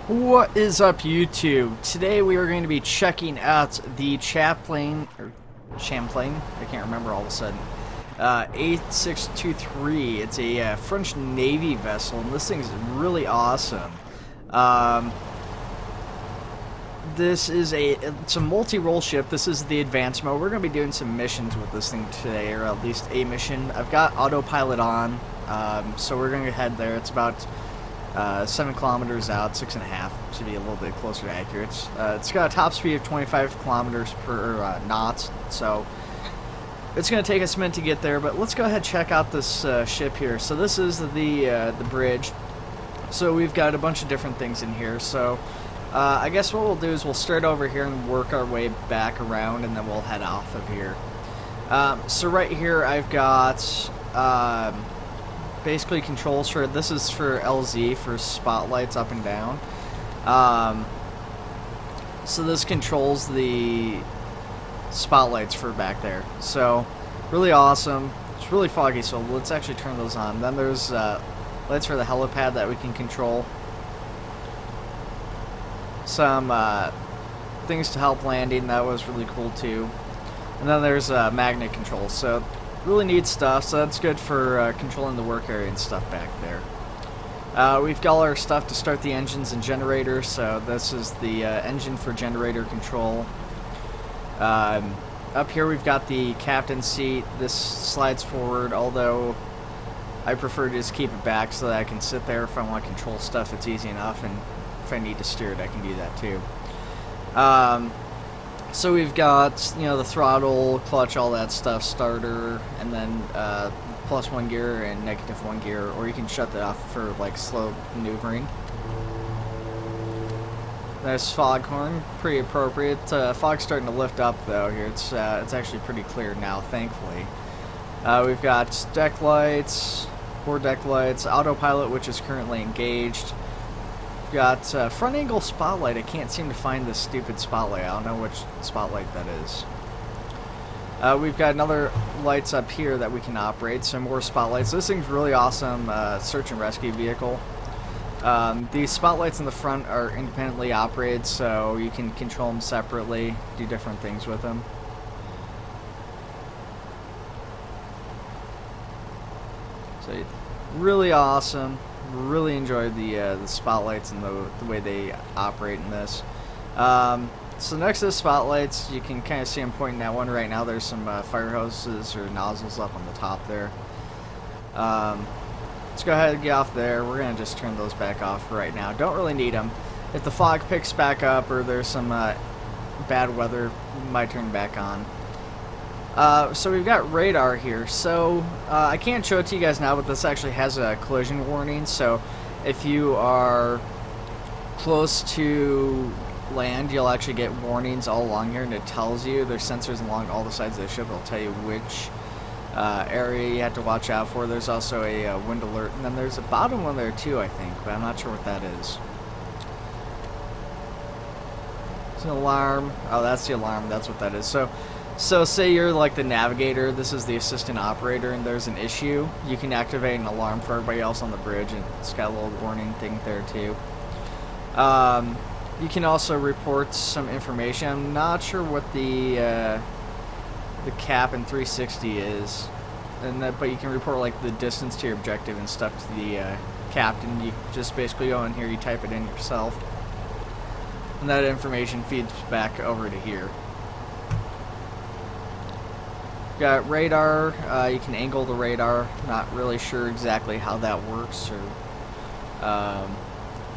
What is up, YouTube? Today we are going to be checking out the Champlain, I can't remember all of a sudden, 8623. It's a French Navy vessel, and this thing is really awesome. It's a multi-role ship. This is the advanced mode. We're going to be doing some missions with this thing today, or at least a mission. I've got autopilot on, so we're going to head there. It's about 7 kilometers out, 6.5 to be a little bit closer to accurate. It's got a top speed of 25 kilometers per knot, so it's going to take us a minute to get there. But let's go ahead and check out this ship here. So this is the bridge. So we've got a bunch of different things in here. So I guess what we'll do is we'll start over here and work our way back around, and then we'll head off of here. So right here I've got basically controls for, this is for LZ, for spotlights up and down. So this controls the spotlights for back there. So really awesome. It's really foggy, so let's actually turn those on. Then there's lights for the helipad that we can control. Some things to help landing, that was really cool too. And then there's magnet controls. So really neat stuff, so that's good for controlling the work area and stuff back there. We've got all our stuff to start the engines and generators, so this is the engine for generator control. Up here we've got the captain's seat. This slides forward, although I prefer to just keep it back so that I can sit there if I want to control stuff. It's easy enough, and if I need to steer it, I can do that too. So we've got, you know, the throttle, clutch, all that stuff, starter, and then +1 gear and -1 gear, or you can shut that off for like slow maneuvering. Nice foghorn, pretty appropriate. Fog's starting to lift up though here. It's actually pretty clear now, thankfully. We've got deck lights, forward deck lights, autopilot, which is currently engaged. Got front angle spotlight. I can't seem to find this stupid spotlight. I don't know which spotlight that is. We've got another lights up here that we can operate, some more spotlights. This thing's really awesome search and rescue vehicle. These spotlights in the front are independently operated, so you can control them separately, do different things with them. So really awesome. Really enjoyed the spotlights and the way they operate in this. So next to the spotlights, you can kind of see I'm pointing at one right now. There's some fire hoses or nozzles up on the top there. Let's go ahead and get off there. We're going to just turn those back off right now. Don't really need them. If the fog picks back up or there's some bad weather, we might turn back on. So we've got radar here. So I can't show it to you guys now, but this actually has a collision warning. So if you are close to land, you'll actually get warnings all along here, and it tells you. There's sensors along all the sides of the ship. It'll tell you which area you have to watch out for. There's also a wind alert, and then there's a bottom one there too, I think, but I'm not sure what that is. It's an alarm. Oh, that's the alarm. That's what that is. So say you're like the navigator, this is the assistant operator, and there's an issue, you can activate an alarm for everybody else on the bridge, and it's got a little warning thing there too. You can also report some information. I'm not sure what the cap in 360 is, but you can report like the distance to your objective and stuff to the captain. You just basically go in here, you type it in yourself, and that information feeds back over to here. Got radar. You can angle the radar. Not really sure exactly how that works or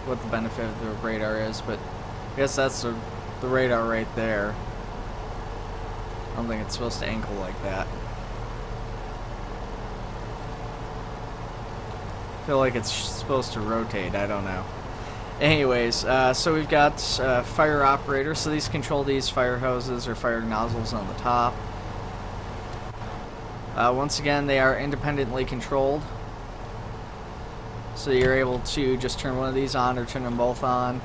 what the benefit of the radar is, but I guess that's the radar right there. I don't think it's supposed to angle like that. I feel like it's supposed to rotate. I don't know. Anyways, so we've got fire operator. So these control these fire hoses or fire nozzles on the top. Once again, they are independently controlled, so you're able to just turn one of these on or turn them both on.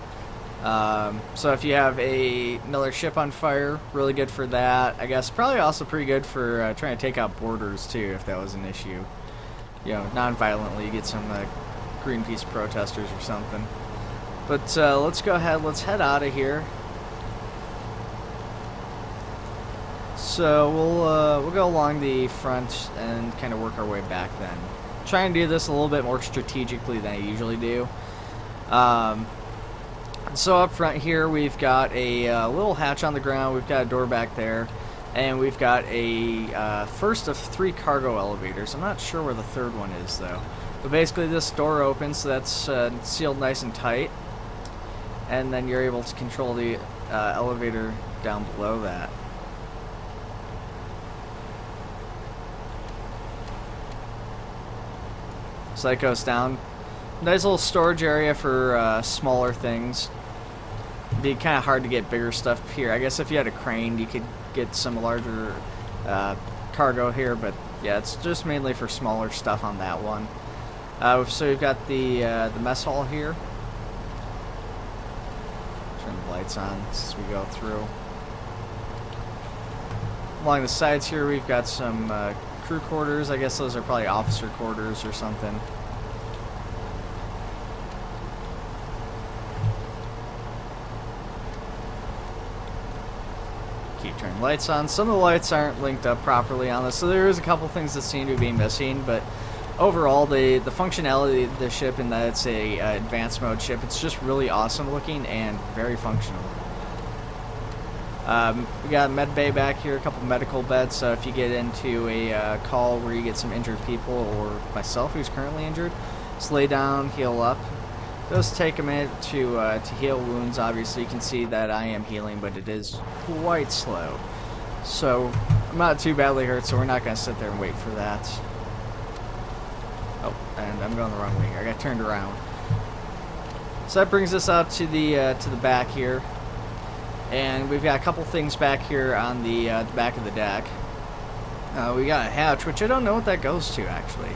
So if you have another ship on fire, really good for that. I guess probably also pretty good for trying to take out boarders too, if that was an issue. You know, non-violently, you get some Greenpeace protesters or something. But let's go ahead, let's head out of here. So we'll go along the front and kind of work our way back then. Try and do this a little bit more strategically than I usually do. So up front here we've got a little hatch on the ground, we've got a door back there, and we've got a first of 3 cargo elevators. I'm not sure where the third one is though. But basically this door opens, so that's sealed nice and tight, and then you're able to control the elevator down below that. So that goes down. Nice little storage area for smaller things. It'd be kind of hard to get bigger stuff here. I guess if you had a crane, you could get some larger cargo here, but yeah, it's just mainly for smaller stuff on that one. So we've got the mess hall here. Turn the lights on as we go through. Along the sides here, we've got some crew quarters. I guess those are probably officer quarters or something. Keep turning lights on. Some of the lights aren't linked up properly on this, so there is a couple things that seem to be missing, but overall the functionality of the ship, in that it's a advanced mode ship, it's just really awesome looking and very functional. We got a med bay back here, a couple medical beds, so if you get into a call where you get some injured people, or myself who's currently injured, just lay down, heal up. It does take a minute to heal wounds. Obviously you can see that I am healing, but it is quite slow. So I'm not too badly hurt, so we're not going to sit there and wait for that. Oh, and I'm going the wrong way here. I got turned around. So that brings us out to the back here. And we've got a couple things back here on the back of the deck. We got a hatch, which I don't know what that goes to actually.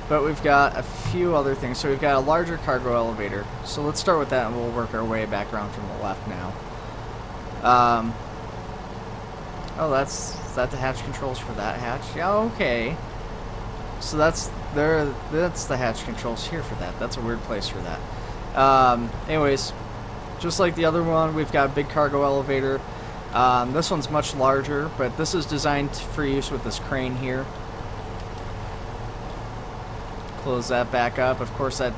But we've got a few other things. So we've got a larger cargo elevator. So let's start with that and we'll work our way back around from the left now. Oh, is that the hatch controls for that hatch? Yeah, okay. So that's the hatch controls here for that. That's a weird place for that. Anyways, just like the other one, we've got a big cargo elevator. This one's much larger, but this is designed for use with this crane here. Close that back up. Of course, that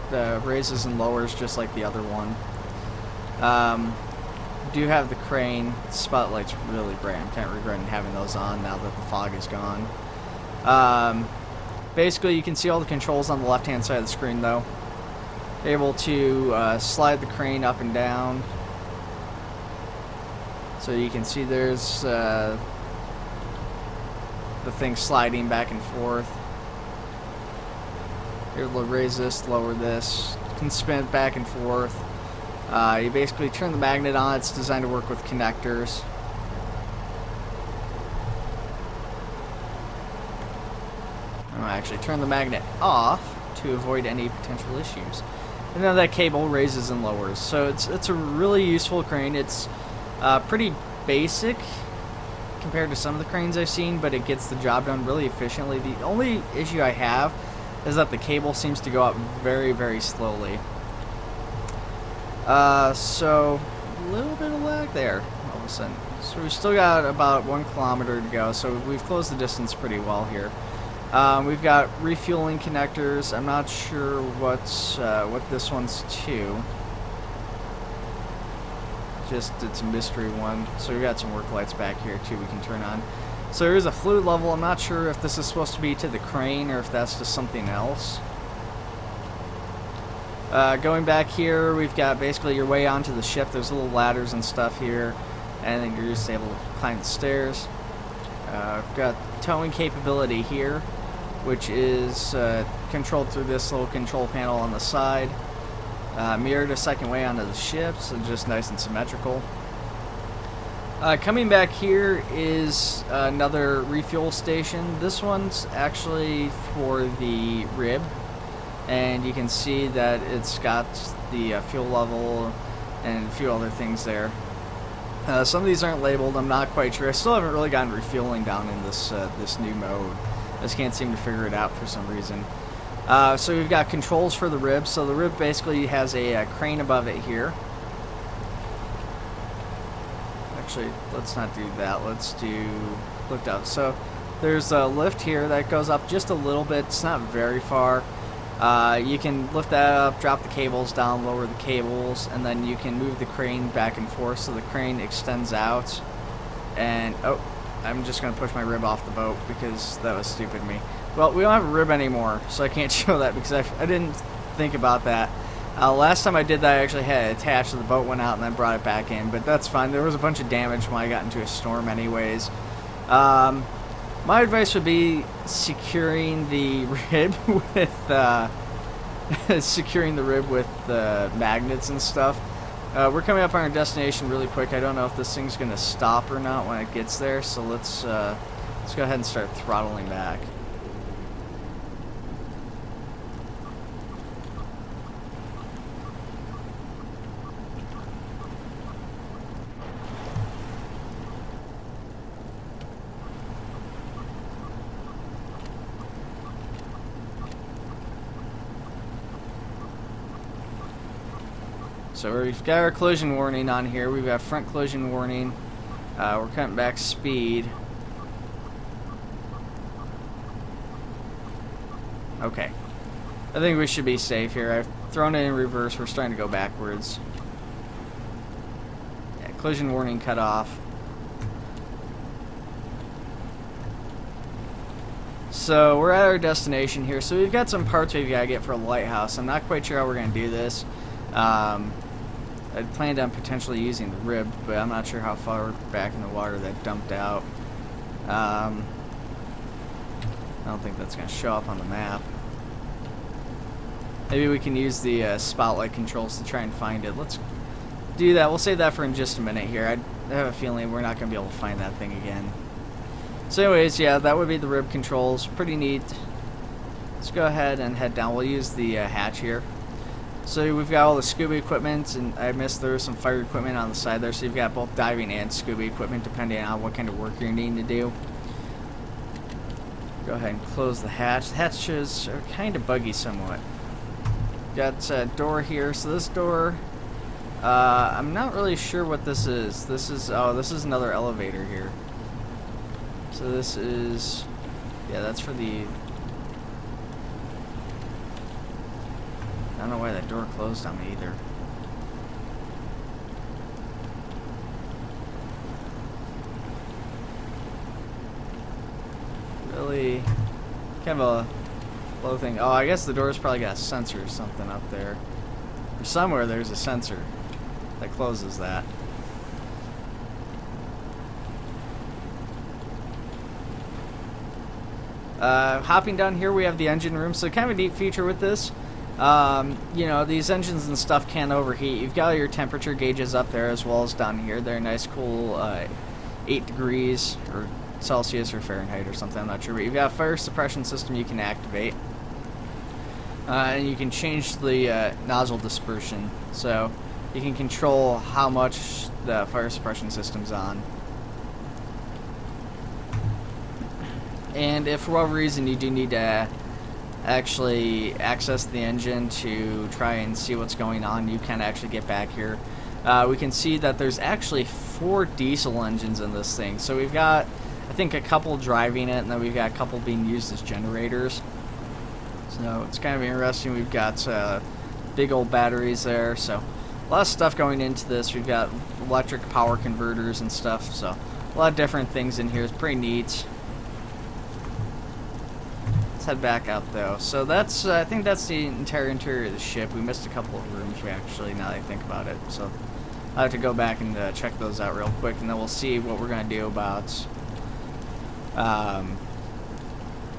raises and lowers just like the other one. Do have the crane. Spotlight's really bright. I'm kind of regretting having those on now that the fog is gone. Basically, you can see all the controls on the left-hand side of the screen, though. Able to slide the crane up and down. So you can see there's the thing sliding back and forth. You're able to raise this, lower this. You can spin it back and forth. You basically turn the magnet on. It's designed to work with connectors. I'll actually turn the magnet off to avoid any potential issues. And then that cable raises and lowers. So it's a really useful crane. It's pretty basic compared to some of the cranes I've seen, but it gets the job done really efficiently. The only issue I have is that the cable seems to go up very, very slowly. So a little bit of lag there all of a sudden. So we've still got about 1 kilometer to go, so we've closed the distance pretty well here. We've got refueling connectors. I'm not sure what this one's to. Just it's a mystery one. So we've got some work lights back here too we can turn on. So there is a fluid level. I'm not sure if this is supposed to be to the crane or if that's just something else. Going back here, we've got basically your way onto the ship. There's little ladders and stuff here, and then you're just able to climb the stairs. We've got towing capability here, which is controlled through this little control panel on the side. Mirrored a second way onto the ship, so just nice and symmetrical. Coming back here is another refuel station. This one's actually for the rib, and you can see that it's got the fuel level and a few other things there. Some of these aren't labeled. I'm not quite sure. I still haven't really gotten refueling down in this this new mode. I just can't seem to figure it out for some reason. So we've got controls for the rib. So the rib basically has a crane above it here. Actually, let's not do that. Let's do lift up. So there's a lift here that goes up just a little bit. It's not very far. You can lift that up, drop the cables down, lower the cables, and then you can move the crane back and forth so the crane extends out. And, oh, I'm just going to push my rib off the boat because that was stupid of me. Well, we don't have a rib anymore, so I can't show that because I didn't think about that. Last time I did that, I actually had it attached to the boat, went out, and then brought it back in, but that's fine. There was a bunch of damage when I got into a storm anyways. My advice would be securing the rib with magnets and stuff. We're coming up on our destination really quick. I don't know if this thing's going to stop or not when it gets there, so let's go ahead and start throttling back. So we've got our collision warning on here. We've got front collision warning. We're cutting back speed. Okay. I think we should be safe here. I've thrown it in reverse. We're starting to go backwards. Yeah, collision warning cut off. So we're at our destination here. So we've got some parts we've got to get for a lighthouse. I'm not quite sure how we're going to do this. I'd planned on potentially using the rib, but I'm not sure how far back in the water that dumped out. I don't think that's going to show up on the map. Maybe we can use the spotlight controls to try and find it. Let's do that. We'll save that for in just a minute here. I have a feeling we're not going to be able to find that thing again. So anyways, yeah, that would be the rib controls. Pretty neat. Let's go ahead and head down. We'll use the hatch here. So we've got all the scuba equipment, and I missed there was some fire equipment on the side there, so you've got both diving and scuba equipment depending on what kind of work you're needing to do. Go ahead and close the hatch. The hatches are kind of buggy somewhat. Got a door here, so this door, I'm not really sure what this is. This is another elevator here. So this is, yeah, that's for the, I don't know why that door closed on me either. Really kind of a low thing. Oh, I guess the door's probably got a sensor or something up there. Or somewhere there's a sensor that closes that. Hopping down here, we have the engine room. So kind of a neat feature with this. You know, these engines and stuff can overheat. You've got your temperature gauges up there as well as down here. They're nice, cool 8 degrees or Celsius or Fahrenheit or something. I'm not sure. But you've got a fire suppression system you can activate. And you can change the nozzle dispersion. So you can control how much the fire suppression system's on. And if for whatever reason you do need to actually access the engine to try and see what's going on, you can actually get back here. We can see that there's actually 4 diesel engines in this thing. So we've got, I think, a couple driving it, and then we've got a couple being used as generators. So it's kind of interesting. We've got big old batteries there. So a lot of stuff going into this. We've got electric power converters and stuff. So a lot of different things in here. It's pretty neat. Head back out though. So that's I think that's the entire interior of the ship. We missed a couple of rooms now that I think about it, so I'll have to go back and check those out real quick, and then we'll see what we're gonna do about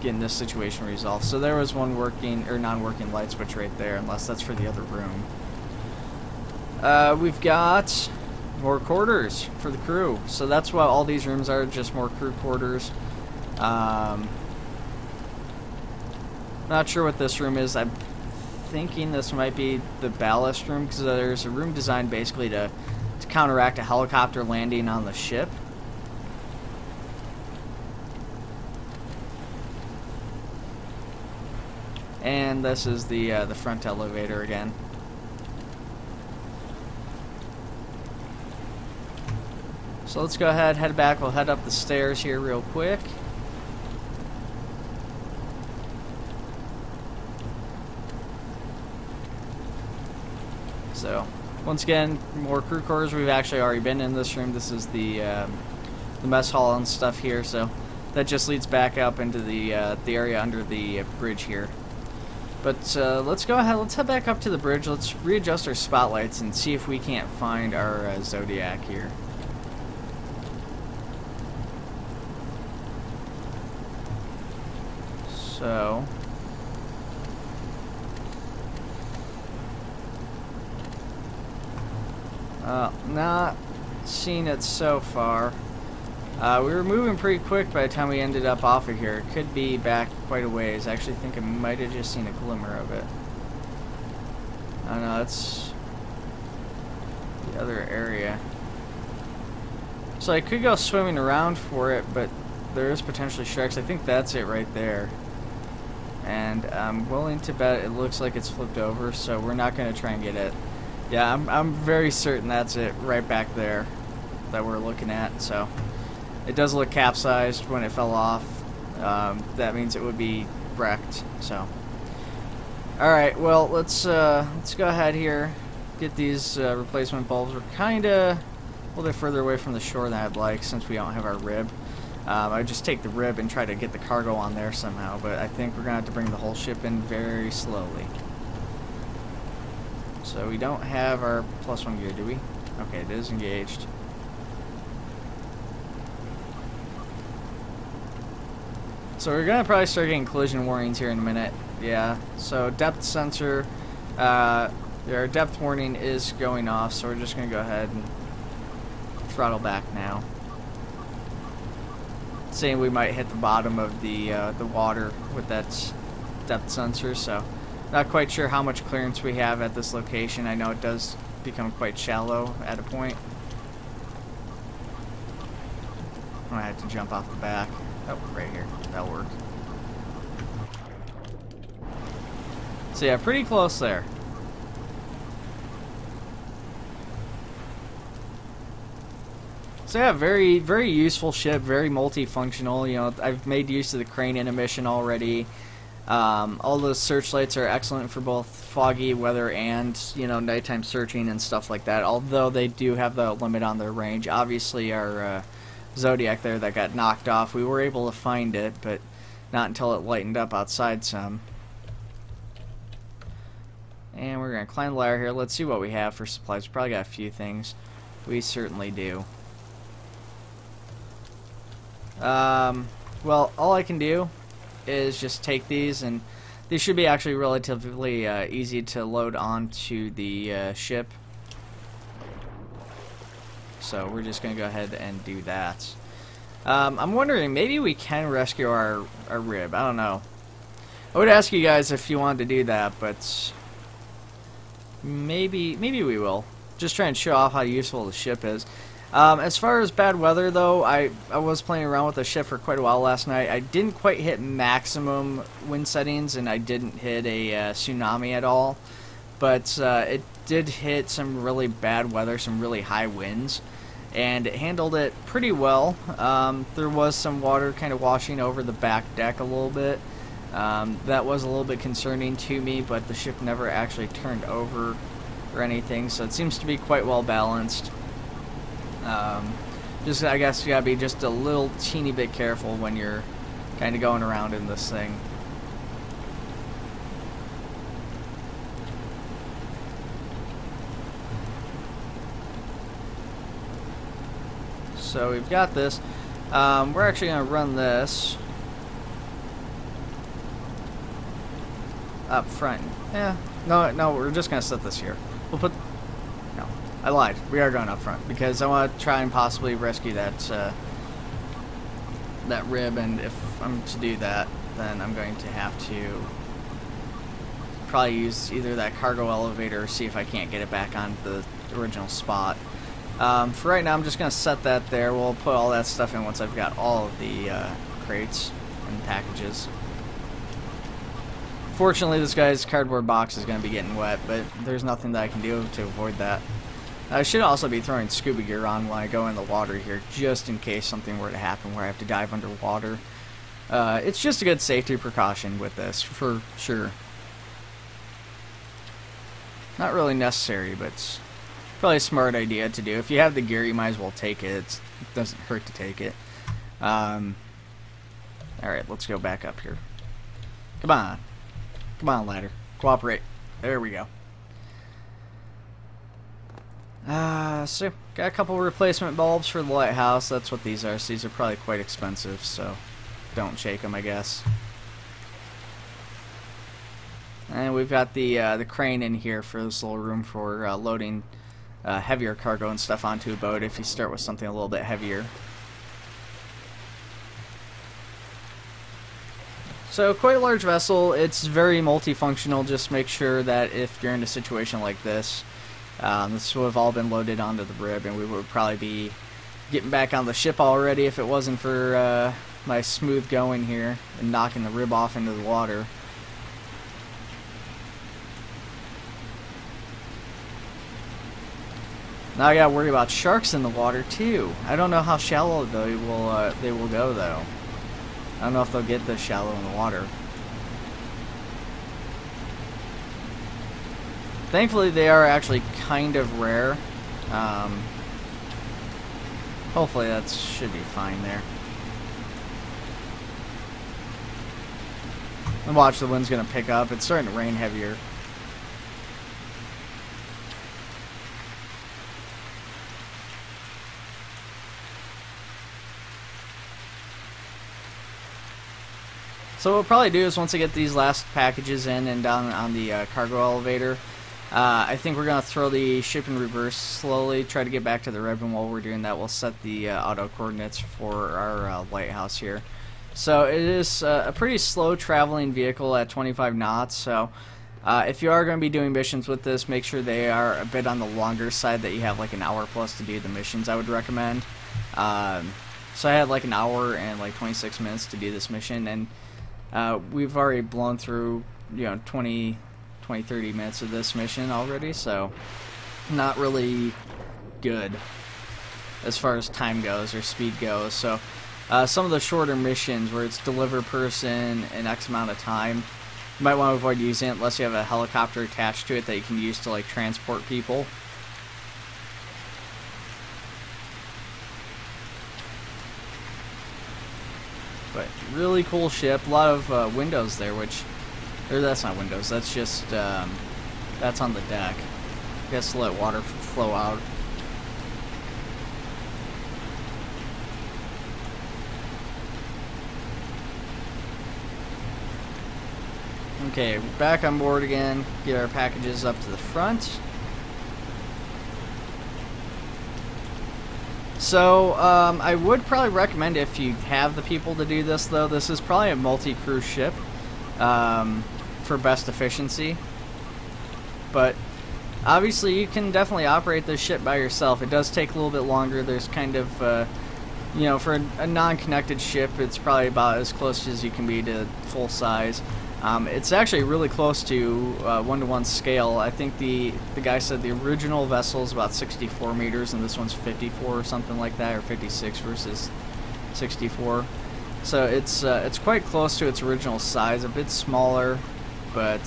getting this situation resolved. So there was one working or non-working light switch right there, unless that's for the other room. We've got more quarters for the crew, so that's what all these rooms are, just more crew quarters. Not sure what this room is. I'm thinking this might be the ballast room, because there's a room designed basically to counteract a helicopter landing on the ship. And this is the front elevator again. So let's go ahead, head back. We'll head up the stairs here real quick. So, once again, more crew quarters. We've actually already been in this room. This is the mess hall and stuff here. So that just leads back up into the area under the bridge here. But let's go ahead. Let's head back up to the bridge. Let's readjust our spotlights and see if we can't find our Zodiac here. So, not seen it so far. We were moving pretty quick by the time we ended up off of here. It could be back quite a ways. I actually think I might have just seen a glimmer of it. I don't know, that's the other area. So I could go swimming around for it, but there is potentially sharks. I think that's it right there. And I'm willing to bet it looks like it's flipped over, so we're not going to try and get it. Yeah, I'm very certain that's it right back there that we're looking at. So it does look capsized when it fell off. That means it would be wrecked. So, all right, well let's go ahead here, get these replacement bulbs. We're kind of a little bit further away from the shore than I'd like since we don't have our rib. I'd just take the rib and try to get the cargo on there somehow, but I think we're going to have to bring the whole ship in very slowly. So we don't have our +1 gear, do we? Okay, it is engaged. So we're going to probably start getting collision warnings here in a minute. Yeah, so depth sensor, our depth warning is going off, so we're just going to go ahead and throttle back now. Saying we might hit the bottom of the water with that depth sensor, so not quite sure how much clearance we have at this location. I know it does become quite shallow at a point. I have to jump off the back. Oh, right here. That'll work. So yeah, pretty close there. So yeah, very, very useful ship, very multifunctional. You know, I've made use of the crane in a mission already. All those searchlights are excellent for both foggy weather and, you know, nighttime searching and stuff like that. Although they do have the limit on their range. Obviously, our Zodiac there that got knocked off, we were able to find it, but not until it lightened up outside some. And we're gonna climb the ladder here. Let's see what we have for supplies. We probably got a few things. We certainly do. Well, all I can do is just take these, and these should be actually relatively easy to load onto the ship. So we're just going to go ahead and do that. I'm wondering, maybe we can rescue our rib. I don't know. I would ask you guys if you wanted to do that, but maybe we will. Just try and show off how useful the ship is. As far as bad weather, though, I was playing around with the ship for quite a while last night. I didn't quite hit maximum wind settings, and I didn't hit a tsunami at all. But it did hit some really bad weather, some really high winds, and it handled it pretty well. There was some water kind of washing over the back deck a little bit. That was a little bit concerning to me, but the ship never actually turned over or anything, so it seems to be quite well balanced. Just, I guess you gotta be just a little teeny bit careful when you're kind of going around in this thing. So we've got this. We're actually gonna run this up front. Yeah, no, we're just gonna set this here. We'll put. No, I lied. We are going up front because I want to try and possibly rescue that that rib, and if I'm to do that, then I'm going to have to probably use either that cargo elevator or see if I can't get it back on the original spot. For right now, I'm just going to set that there. We'll put all that stuff in once I've got all of the crates and packages. Fortunately, this guy's cardboard box is going to be getting wet, but there's nothing that I can do to avoid that. I should also be throwing scuba gear on when I go in the water here, just in case something were to happen where I have to dive underwater. It's just a good safety precaution with this, for sure. Not really necessary, but it's probably a smart idea to do. If you have the gear, you might as well take it. It doesn't hurt to take it. Alright, let's go back up here. Come on. Come on, ladder. Cooperate. There we go. So, got a couple replacement bulbs for the lighthouse. That's what these are. So these are probably quite expensive, so don't shake them, I guess. And we've got the crane in here for this little room for loading heavier cargo and stuff onto a boat if you start with something a little bit heavier. So quite a large vessel. It's very multifunctional. Just make sure that if you're in a situation like this, this would have all been loaded onto the rib, and we would probably be getting back on the ship already if it wasn't for my smooth going here and knocking the rib off into the water. Now I gotta worry about sharks in the water too. I don't know how shallow they will go though. I don't know if they'll get this shallow in the water. Thankfully, they are actually kind of rare. Hopefully, that should be fine there. And watch, the wind's gonna pick up. It's starting to rain heavier. So what we'll probably do is once I get these last packages in and down on the cargo elevator, I think we're going to throw the ship in reverse slowly, try to get back to the rib, and while we're doing that we'll set the auto coordinates for our lighthouse here. So it is a pretty slow traveling vehicle at 25 knots, so if you are going to be doing missions with this, make sure they are a bit on the longer side, that you have like an hour plus to do the missions, I would recommend. So I had like an hour and like 26 minutes to do this mission, and we've already blown through, 20, 30 minutes of this mission already, so not really good as far as time goes or speed goes. So some of the shorter missions where it's deliver person in X amount of time, you might want to avoid using it unless you have a helicopter attached to it that you can use to like transport people. But really cool ship, a lot of windows there, which, or that's not windows, that's just, that's on the deck. I guess to let water flow out. Okay, we're back on board again, get our packages up to the front. So, I would probably recommend, if you have the people to do this, though, this is probably a multi-crew ship for best efficiency. But obviously, you can definitely operate this ship by yourself. It does take a little bit longer. There's kind of, for a non-connected ship, it's probably about as close as you can be to full size. It's actually really close to 1-to-1 scale. I think the guy said the original vessel is about 64 meters and this one's 54 or something like that, or 56 versus 64. So it's quite close to its original size, a bit smaller, but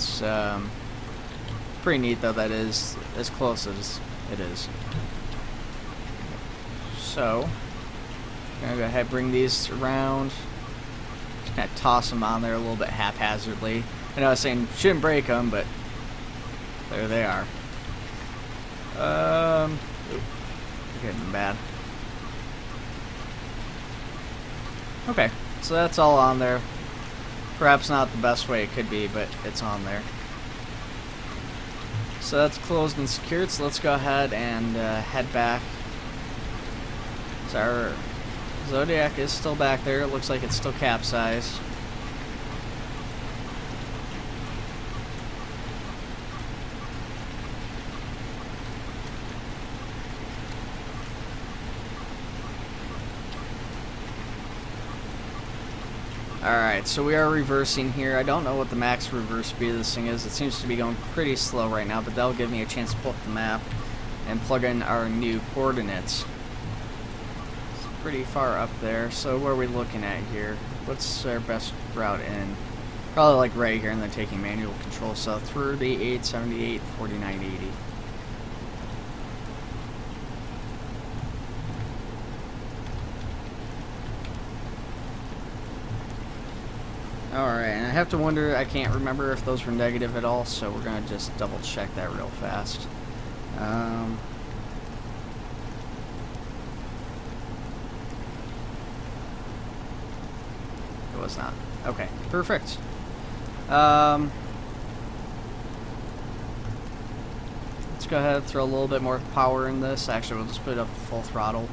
pretty neat though that is as close as it is. So I'm gonna go ahead and bring these around. Kind of toss them on there a little bit haphazardly. I know I was saying shouldn't break them, but there they are. Getting bad. Okay, so that's all on there. Perhaps not the best way it could be, but it's on there. So that's closed and secured, so let's go ahead and head back. So our Zodiac is still back there. It looks like it's still capsized. Alright, so we are reversing here. I don't know what the max reverse speed of this thing is. It seems to be going pretty slow right now, but that'll give me a chance to pull up the map and plug in our new coordinates. It's pretty far up there. So what are we looking at here? What's our best route in? Probably like right here and then taking manual control. So 38, 78, 49, 80. Alright, and I have to wonder, I can't remember if those were negative at all, so we're going to just double check that real fast. It was not. Okay, perfect. Let's go ahead and throw a little bit more power in this. Actually, we'll just put it up to full throttle.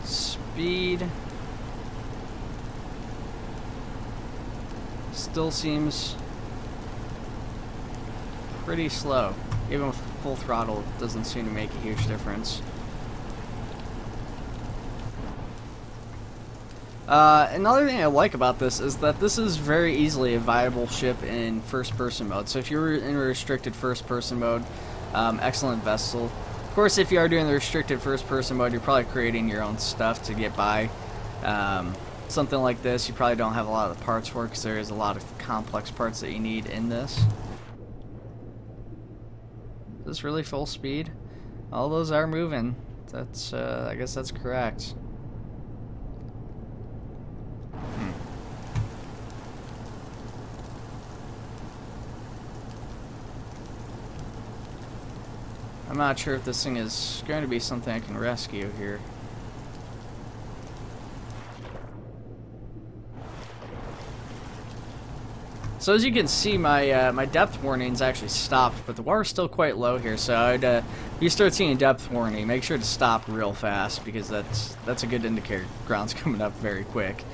Speed still seems pretty slow. Even with full throttle, it doesn't seem to make a huge difference. Another thing I like about this is that this is very easily a viable ship in first-person mode. So if you're in restricted first-person mode, excellent vessel. Of course, if you are doing the restricted first-person mode, you're probably creating your own stuff to get by. Something like this, you probably don't have a lot of the parts for, because there is a lot of complex parts that you need in this. Is this really full speed? All those are moving. That's, I guess that's correct. I'm not sure if this thing is going to be something I can rescue here. So as you can see, my my depth warning's actually stopped, but the water's still quite low here. So I'd, if you start seeing a depth warning, make sure to stop real fast, because that's a good indicator ground's coming up very quick.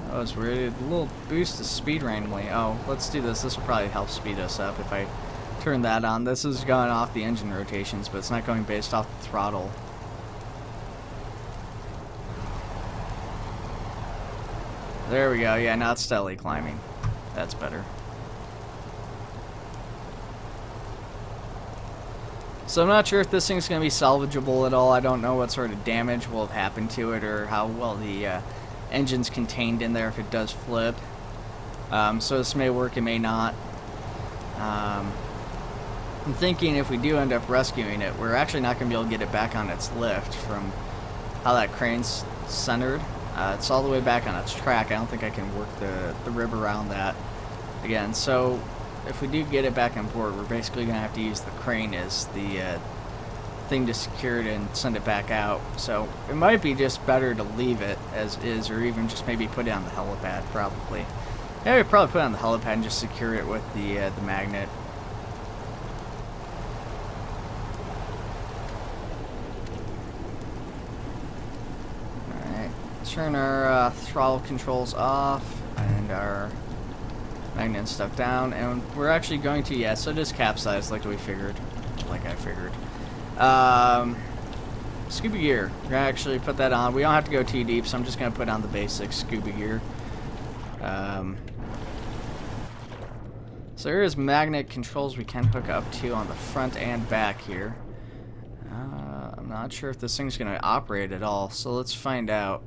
That was weird. A little boost of speed randomly. Oh, let's do this. This will probably help speed us up if I turn that on. This is going off the engine rotations, but it's not going based off the throttle. There we go. Yeah, now it's steadily climbing. That's better. So I'm not sure if this thing's going to be salvageable at all. I don't know what sort of damage will have happened to it, or how well the engine's contained in there if it does flip. So this may work, it may not. I'm thinking if we do end up rescuing it, we're actually not going to be able to get it back on its lift from how that crane's centered. It's all the way back on its track. I don't think I can work the rib around that again. So if we do get it back on board, we're basically going to have to use the crane as the thing to secure it and send it back out. So it might be just better to leave it as is, or even just maybe put it on the helipad, probably. Yeah, we'd probably put it on the helipad and just secure it with the magnet. Turn our throttle controls off and our magnet and stuff down, and we're actually going to, yeah, so just capsize like I figured. Scuba gear, we're gonna actually put that on. We don't have to go too deep, so I'm just gonna put on the basic scuba gear. So there is magnet controls we can hook up to on the front and back here. I'm not sure if this thing's gonna operate at all, so let's find out.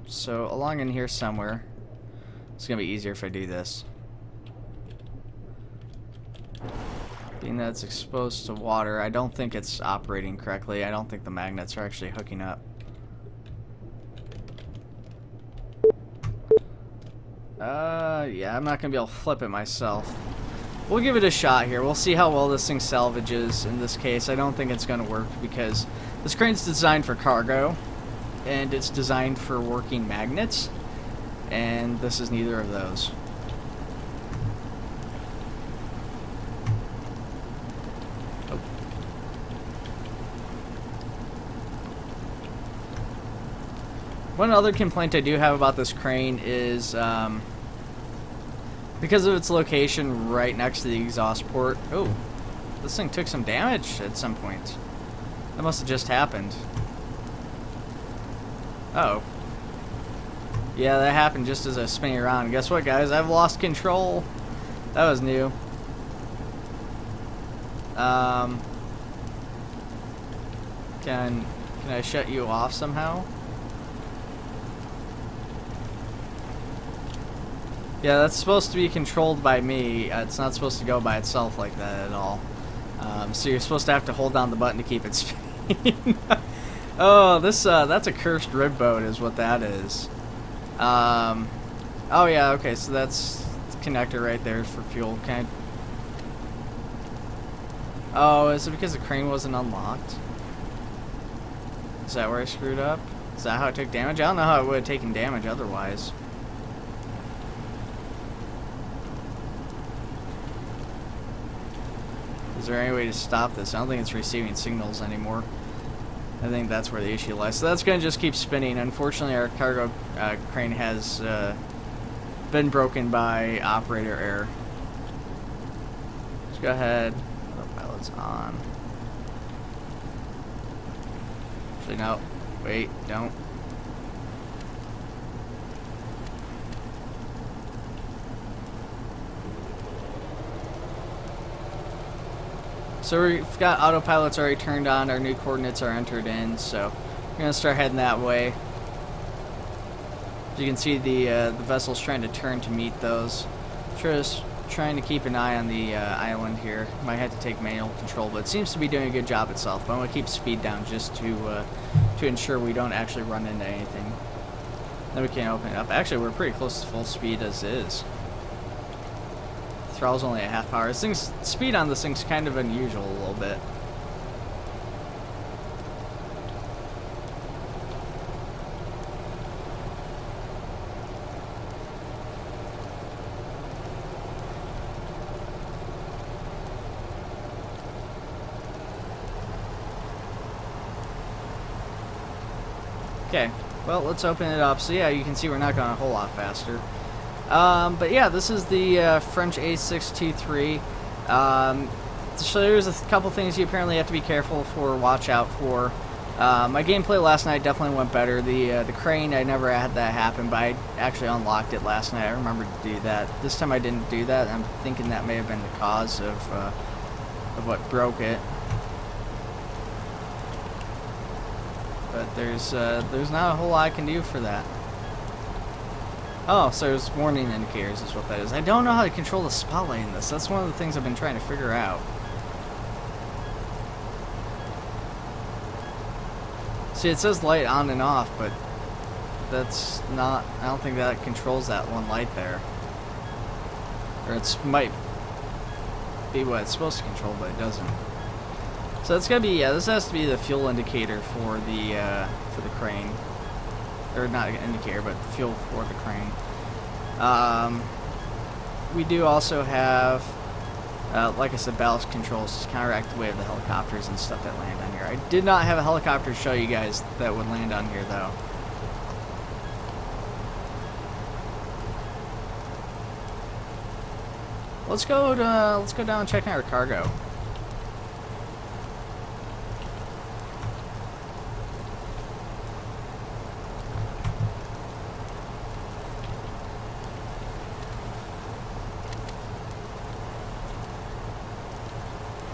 So along in here somewhere, it's gonna be easier if I do this. Being that it's exposed to water, I don't think it's operating correctly. I don't think the magnets are actually hooking up. Yeah, I'm not gonna be able to flip it myself. We'll give it a shot here. We'll see how well this thing salvages in this case. I don't think it's gonna work because this crane's designed for cargo, and it's designed for working magnets, and this is neither of those. Oh. One other complaint I do have about this crane is because of its location right next to the exhaust port. Oh, This thing took some damage at some point. That must have just happened. Oh. Yeah, that happened just as I was spinning around. Guess what, guys? I've lost control. That was new. Can I shut you off somehow? Yeah, that's supposed to be controlled by me. It's not supposed to go by itself like that at all. So you're supposed to have to hold down the button to keep it spinning. Oh, that's a cursed rib boat is what that is. Oh yeah, okay, so that's the connector right there for fuel. Can I... Oh, is it because the crane wasn't unlocked? Is that where I screwed up? Is that how I took damage? I don't know how I would have taken damage otherwise. Is there any way to stop this? I don't think it's receiving signals anymore. I think that's where the issue lies. So that's going to just keep spinning. Unfortunately, our cargo crane has been broken by operator error. Let's go ahead. Autopilot's on. Actually, no. Wait, don't. So we've got autopilots already turned on, our new coordinates are entered in, so we're going to start heading that way. As you can see, the vessel's trying to turn to meet those. Just trying to keep an eye on the island here. Might have to take manual control, but it seems to be doing a good job itself. But I'm going to keep speed down just to ensure we don't actually run into anything. Then we can open it up. Actually, we're pretty close to full speed as is. Throttle's only at half power. This thing's speed on this thing's kind of unusual a little bit. Okay, well, let's open it up. So yeah, you can see we're not going a whole lot faster. But yeah, this is the French A623. So there's a couple things you apparently have to be careful for, watch out for. My gameplay last night definitely went better. The crane, I never had that happen, but I actually unlocked it last night. I remembered to do that. This time I didn't do that. I'm thinking that may have been the cause of what broke it. But there's not a whole lot I can do for that. Oh, so there's warning indicators is what that is. I don't know how to control the spotlight in this. That's one of the things I've been trying to figure out. See, it says light on and off, but that's not... I don't think that controls that one light there. Or it might be what it's supposed to control, but it doesn't. So it's gotta be... Yeah, this has to be the fuel indicator for the crane. Or not an indicator, but fuel for the crane. We do also have, like I said, ballast controls to counteract the weight of the helicopters and stuff that land on here. I did not have a helicopter show you guys that would land on here, though. Let's go down and check out our cargo.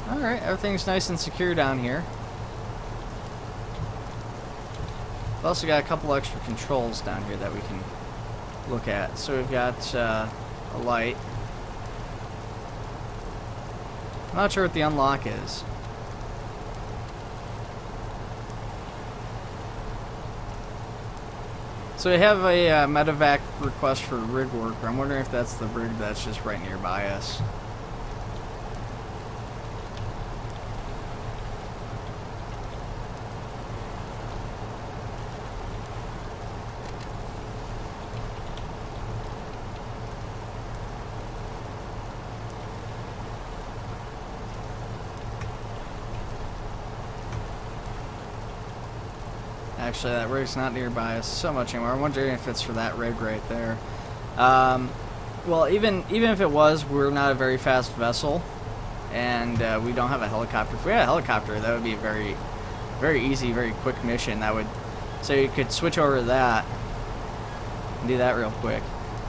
Alright, everything's nice and secure down here. We've also got a couple extra controls down here that we can look at. So we've got a light. I'm not sure what the unlock is. So we have a medevac request for rig worker. I'm wondering if that's the rig that's just right nearby us. Actually, that rig's not nearby us so much anymore. I'm wondering if it's for that rig right there. Well, even if it was, we're not a very fast vessel. and we don't have a helicopter. If we had a helicopter, that would be a very, very easy, very quick mission. That would, so you could switch over to that and do that real quick.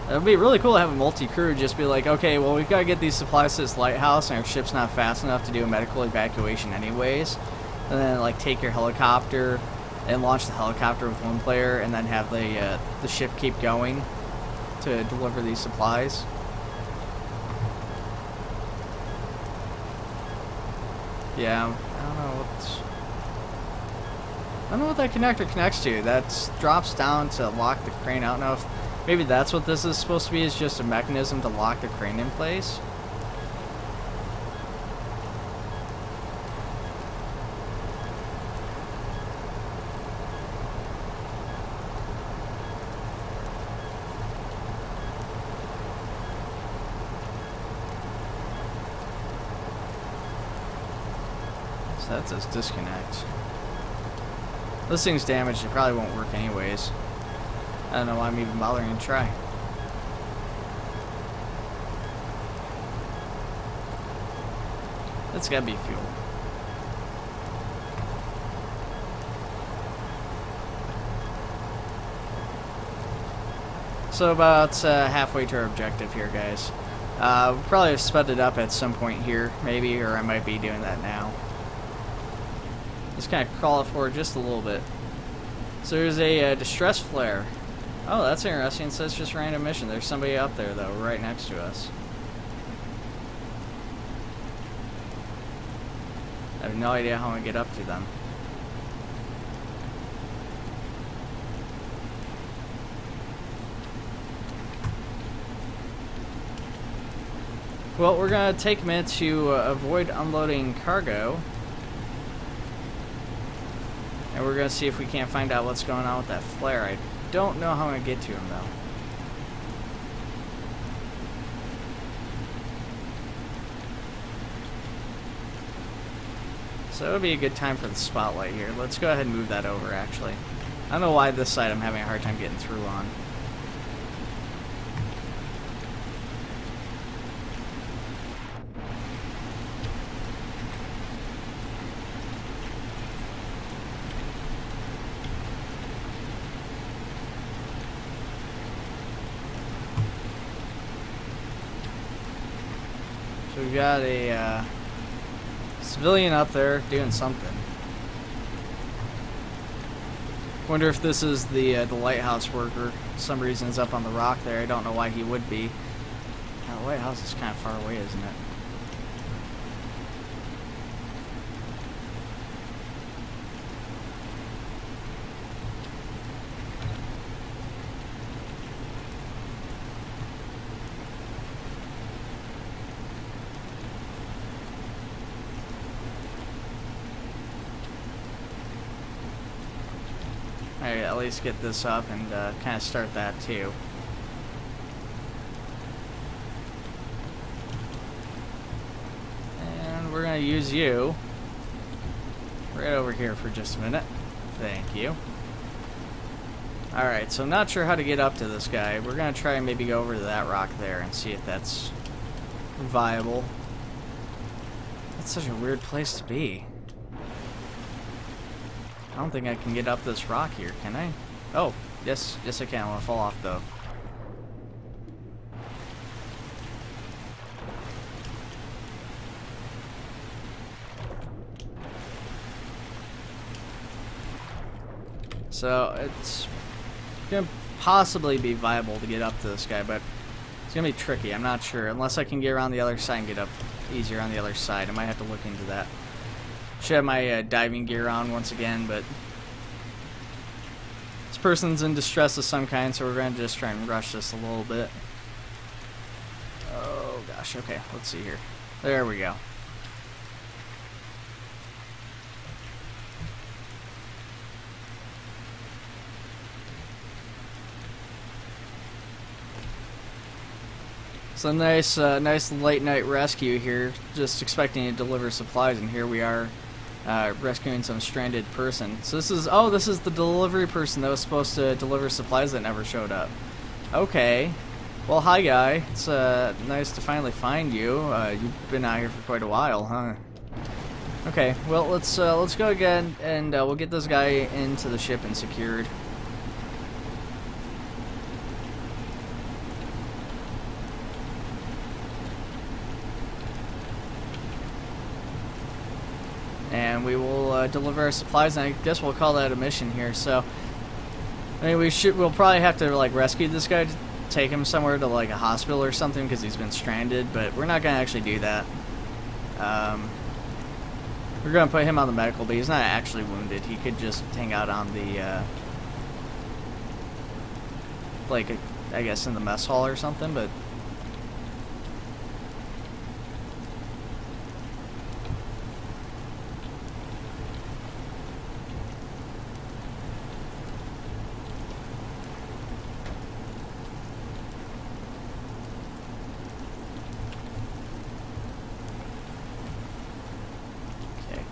It would be really cool to have a multi-crew just be like, okay, well, we've got to get these supplies to this lighthouse, and our ship's not fast enough to do a medical evacuation anyways. And then, like, take your helicopter and launch the helicopter with one player, and then have the ship keep going to deliver these supplies. Yeah, I don't know what that connector connects to. That drops down to lock the crane. I don't know if maybe that's what this is supposed to be, is just a mechanism to lock the crane in place. So that says disconnect. This thing's damaged, it probably won't work anyways. I don't know why I'm even bothering to try. It's gotta be fuel. So about halfway to our objective here, guys. We'll probably have sped it up at some point here, maybe, or I might be doing that now. Just kind of crawl it forward just a little bit. So there's a distress flare. Oh, that's interesting. It says just random mission. There's somebody up there, though, right next to us. I have no idea how I get up to them. Well, we're going to take a minute to avoid unloading cargo. And we're going to see if we can't find out what's going on with that flare. I don't know how I'm going to get to him, though. So it would be a good time for the spotlight here. Let's go ahead and move that over, actually. I don't know why this side I'm having a hard time getting through on. So we've got a civilian up there doing something. Wonder if this is the lighthouse worker. For some reason is up on the rock there. I don't know why he would be. The lighthouse is kind of far away, isn't it? Alright, at least get this up and kind of start that too. And we're going to use you right over here for just a minute. Thank you. Alright, so I'm not sure how to get up to this guy. We're going to try and maybe go over to that rock there and see if that's viable. That's such a weird place to be. I don't think I can get up this rock here, can I? Oh, yes I can. I want to fall off, though. So, it's going to possibly be viable to get up to this guy, but it's going to be tricky. I'm not sure. Unless I can get around the other side and get up easier on the other side. I might have to look into that. Should have my diving gear on once again, but this person's in distress of some kind, so we're going to just try and rush this a little bit. Oh gosh, okay, let's see here. There we go. So nice late night rescue here. Just expecting to deliver supplies, and here we are. Rescuing some stranded person. So this is the delivery person that was supposed to deliver supplies that never showed up. Okay. Well, hi guy. It's nice to finally find you. You've been out here for quite a while, huh? Okay, well let's go again, and we'll get this guy into the ship and secured. And we will deliver our supplies, and I guess we'll call that a mission here. So, I mean, we'll probably have to like rescue this guy, take him somewhere to like a hospital or something because he's been stranded, but we're not gonna actually do that. We're gonna put him on the medical, but he's not actually wounded. He could just hang out on the like I guess in the mess hall or something, but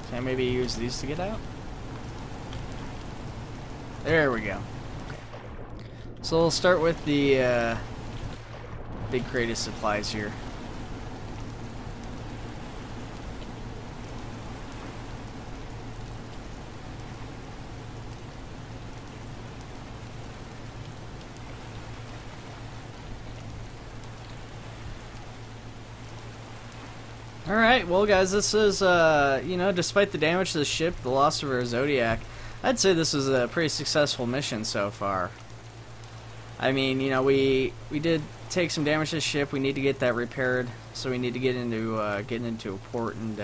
can I maybe use these to get out? There we go. Okay. So we'll start with the big crate of supplies here. Alright, well guys, this is, you know, despite the damage to the ship, the loss of our Zodiac, I'd say this is a pretty successful mission so far. I mean, you know, we did take some damage to the ship, we need to get that repaired, so we need to get into a port and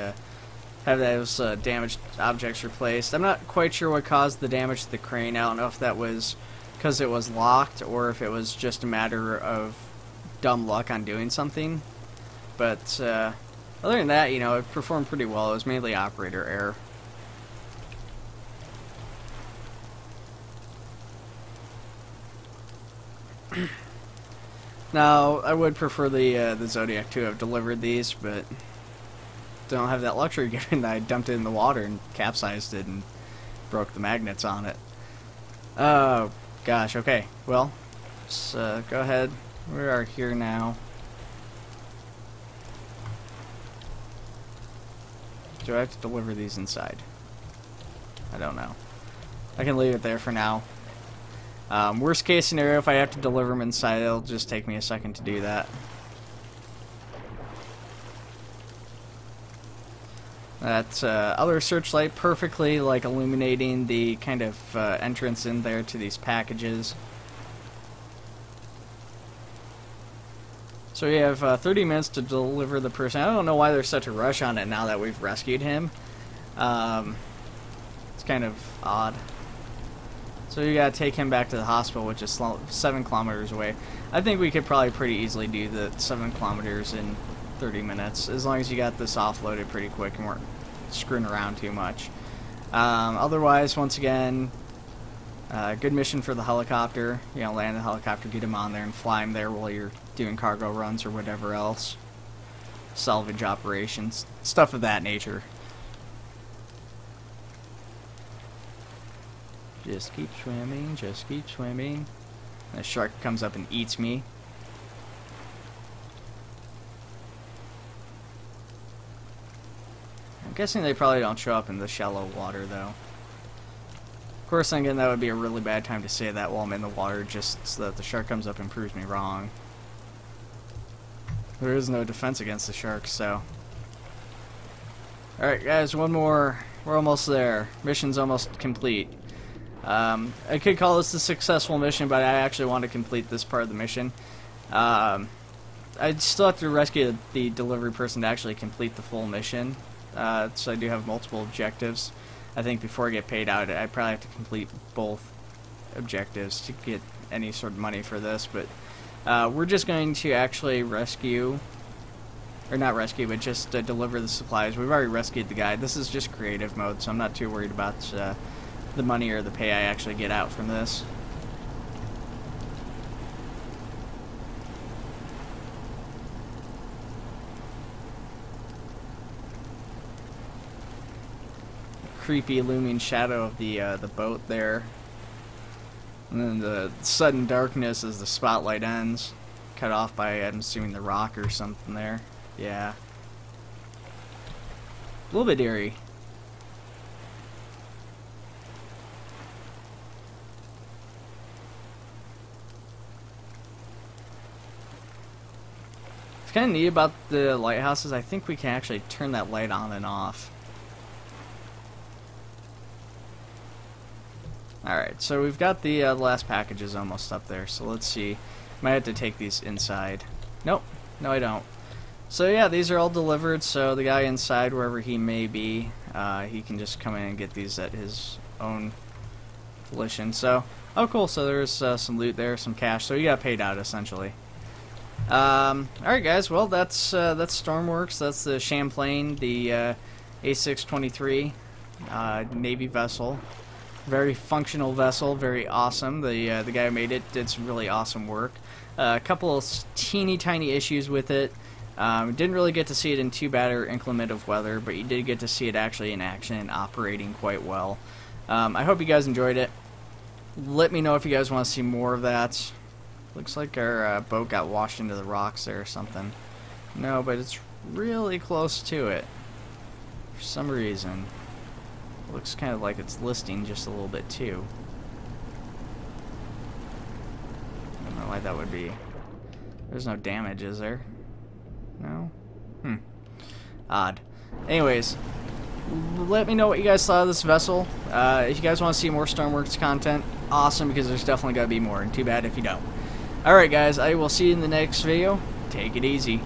have those damaged objects replaced. I'm not quite sure what caused the damage to the crane. I don't know if that was because it was locked or if it was just a matter of dumb luck on doing something, but other than that, you know, it performed pretty well. It was mainly operator error. Now, I would prefer the Zodiac to have delivered these, but don't have that luxury given that I dumped it in the water and capsized it and broke the magnets on it. Oh, gosh, okay. Well, let's go ahead. We are here now. Do I have to deliver these inside? I don't know. I can leave it there for now. Worst case scenario, if I have to deliver them inside, it'll just take me a second to do that. That other searchlight perfectly like illuminating the kind of entrance in there to these packages. So we have 30 minutes to deliver the person. I don't know why there's such a rush on it now that we've rescued him. It's kind of odd. So you gotta take him back to the hospital, which is 7 kilometers away. I think we could probably pretty easily do the 7 kilometers in 30 minutes, as long as you got this offloaded pretty quick and weren't screwing around too much. Otherwise, once again, good mission for the helicopter. You know, land the helicopter, get him on there, and fly him there while you're doing cargo runs or whatever else. Salvage operations, stuff of that nature. Just keep swimming, just keep swimming. The shark comes up and eats me. I'm guessing they probably don't show up in the shallow water, though. Of course, I'm thinking that would be a really bad time to say that while I'm in the water, just so that the shark comes up and proves me wrong. There is no defense against the sharks, so... Alright, guys, one more. We're almost there. Mission's almost complete. I could call this a successful mission, but I actually want to complete this part of the mission. I still have to rescue the delivery person to actually complete the full mission. So I do have multiple objectives. I think before I get paid out, I probably have to complete both objectives to get any sort of money for this, but we're just going to actually rescue, or not rescue, but just deliver the supplies. We've already rescued the guy. This is just creative mode, so I'm not too worried about the money or the pay I actually get out from this. Creepy looming shadow of the boat there, and then the sudden darkness as the spotlight ends. cut off by, I'm assuming, the rock or something there. Yeah. A little bit eerie. It's kind of neat about the lighthouses. I think we can actually turn that light on and off. Alright, so we've got the last packages almost up there, so let's see. Might have to take these inside. Nope, no I don't. So yeah, these are all delivered, so the guy inside, wherever he may be, he can just come in and get these at his own volition. So, oh cool, so there's some loot there, some cash, so you got paid out essentially. Alright guys, well that's Stormworks, that's the Champlain, the A623 Navy vessel. Very functional vessel, very awesome. The guy who made it did some really awesome work. A couple of teeny tiny issues with it. Didn't really get to see it in too bad or inclement of weather, but you did get to see it actually in action and operating quite well. I hope you guys enjoyed it. Let me know if you guys want to see more of that. Looks like our boat got washed into the rocks there or something. No, but it's really close to it for some reason. Looks kind of like it's listing just a little bit too. I don't know why that would be. There's no damage, is there? No? Odd. Anyways, let me know what you guys thought of this vessel. If you guys want to see more Stormworks content, awesome, because there's definitely got to be more, and too bad if you don't. Alright guys, I will see you in the next video. Take it easy.